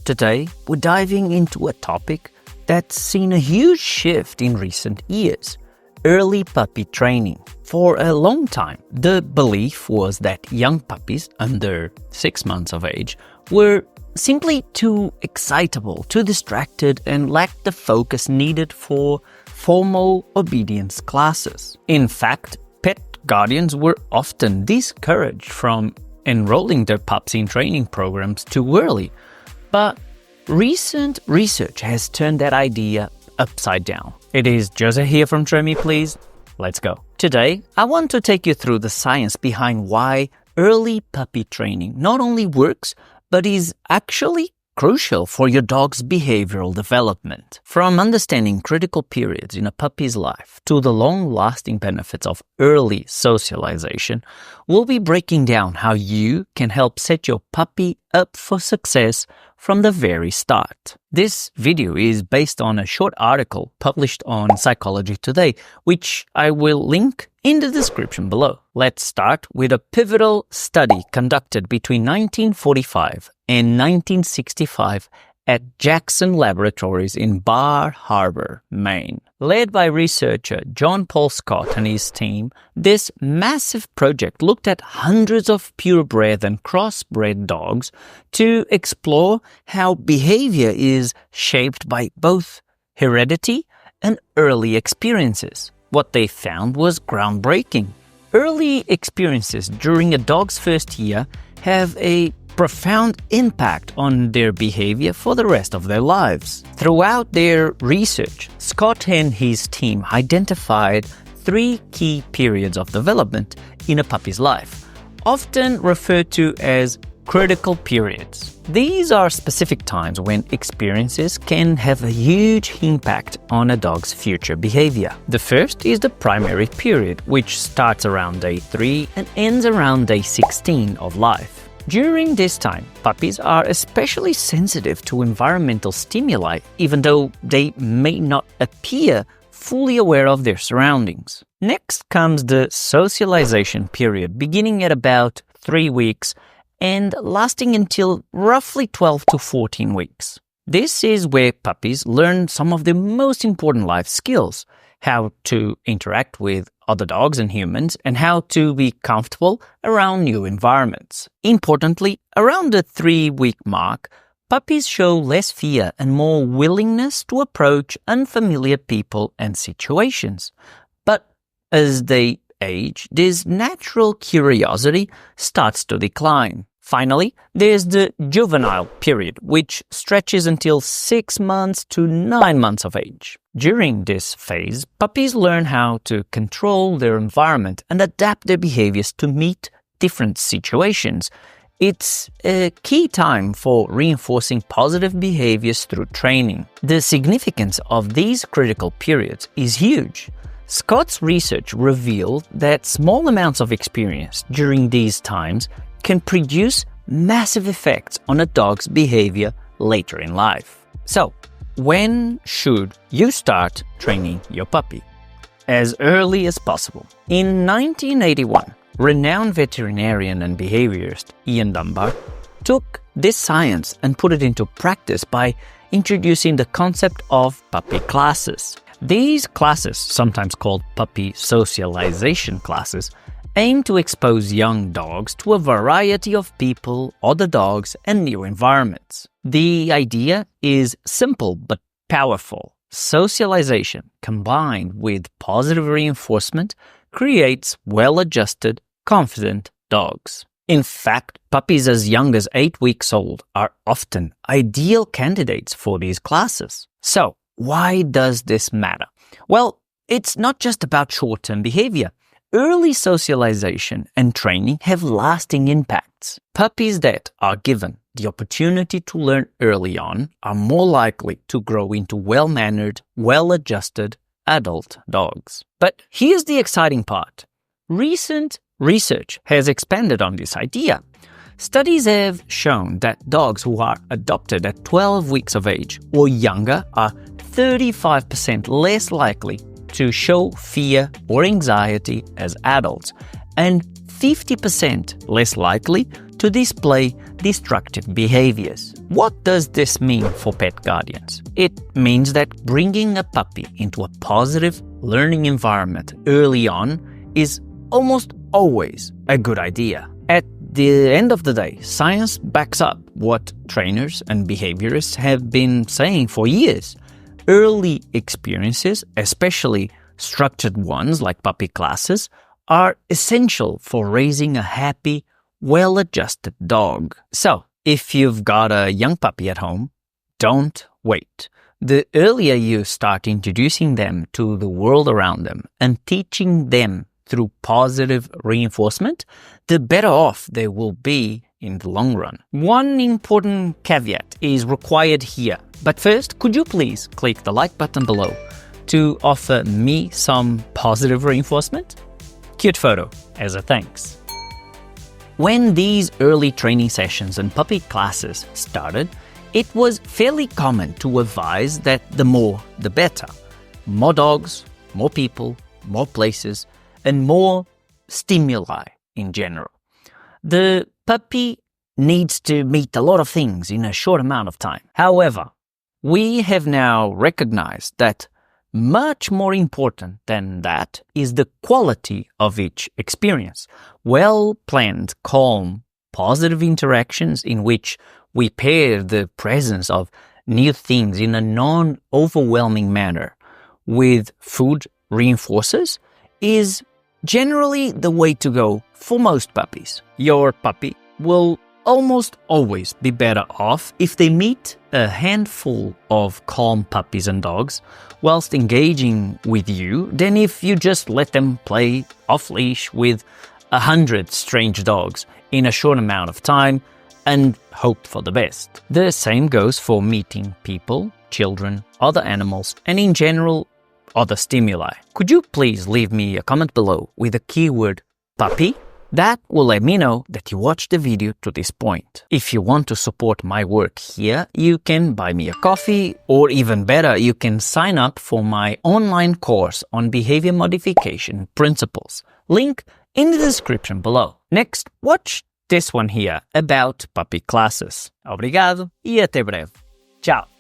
Today, we're diving into a topic that's seen a huge shift in recent years: early puppy training. For a long time, the belief was that young puppies under 6 months of age were simply too excitable, too distracted, and lacked the focus needed for formal obedience classes. In fact, pet guardians were often discouraged from enrolling their pups in training programs too early. But recent research has turned that idea upside down. It is Jose here from Train Me Please. Let's go. Today, I want to take you through the science behind why early puppy training not only works, but is actually crucial for your dog's behavioral development. From understanding critical periods in a puppy's life to the long-lasting benefits of early socialization, we'll be breaking down how you can help set your puppy up for success from the very start. This video is based on a short article published on Psychology Today, which I will link in the description below. Let's start with a pivotal study conducted between 1945 and 1965 at Jackson Laboratories in Bar Harbor, Maine. Led by researcher John Paul Scott and his team, this massive project looked at hundreds of purebred and crossbred dogs to explore how behavior is shaped by both heredity and early experiences. What they found was groundbreaking. Early experiences during a dog's first year have a profound impact on their behavior for the rest of their lives. Throughout their research, Scott and his team identified 3 key periods of development in a puppy's life, often referred to as critical periods. These are specific times when experiences can have a huge impact on a dog's future behavior. The first is the primary period, which starts around day 3 and ends around day 16 of life. During this time, puppies are especially sensitive to environmental stimuli, even though they may not appear fully aware of their surroundings. Next comes the socialization period, beginning at about 3 weeks and lasting until roughly 12 to 14 weeks. This is where puppies learn some of the most important life skills: how to interact with other dogs and humans, and how to be comfortable around new environments. Importantly, around the 3-week mark, puppies show less fear and more willingness to approach unfamiliar people and situations. But as they age, this natural curiosity starts to decline. Finally, there's the juvenile period, which stretches until 6 months to 9 months of age. During this phase, puppies learn how to control their environment and adapt their behaviors to meet different situations. It's a key time for reinforcing positive behaviors through training. The significance of these critical periods is huge. Scott's research revealed that small amounts of experience during these times can produce massive effects on a dog's behavior later in life. So, when should you start training your puppy? As early as possible. In 1981, renowned veterinarian and behaviorist Ian Dunbar took this science and put it into practice by introducing the concept of puppy classes. These classes, sometimes called puppy socialization classes, aim to expose young dogs to a variety of people, other dogs, and new environments. The idea is simple but powerful. Socialization, combined with positive reinforcement, creates well-adjusted, confident dogs. In fact, puppies as young as 8 weeks old are often ideal candidates for these classes. So, why does this matter? Well, it's not just about short-term behavior. Early socialization and training have lasting impacts. Puppies that are given the opportunity to learn early on are more likely to grow into well-mannered, well-adjusted adult dogs. But here's the exciting part. Recent research has expanded on this idea. Studies have shown that dogs who are adopted at 12 weeks of age or younger are 35% less likely to show fear or anxiety as adults, and 50% less likely to display destructive behaviors. What does this mean for pet guardians? It means that bringing a puppy into a positive learning environment early on is almost always a good idea. At the end of the day, science backs up what trainers and behaviorists have been saying for years. Early experiences, especially structured ones like puppy classes, are essential for raising a happy, well-adjusted dog. So, if you've got a young puppy at home, don't wait. The earlier you start introducing them to the world around them and teaching them through positive reinforcement, the better off they will be in the long run. One important caveat is required here. But first, could you please click the like button below to offer me some positive reinforcement? Cute photo as a thanks. When these early training sessions and puppy classes started, it was fairly common to advise that the more, the better. More dogs, more people, more places, and more stimuli in general. The puppy needs to meet a lot of things in a short amount of time. However, we have now recognized that much more important than that is the quality of each experience. Well-planned, calm, positive interactions in which we pair the presence of new things in a non-overwhelming manner with food reinforcers is generally the way to go for most puppies. Your puppy will almost always be better off if they meet a handful of calm puppies and dogs whilst engaging with you than if you just let them play off-leash with 100 strange dogs in a short amount of time and hope for the best. The same goes for meeting people, children, other animals, and in general, other stimuli. Could you please leave me a comment below with the keyword puppy? That will let me know that you watched the video to this point. If you want to support my work here, you can buy me a coffee, or even better, you can sign up for my online course on behavior modification principles. Link in the description below. Next, watch this one here about puppy classes. Obrigado e até breve. Ciao.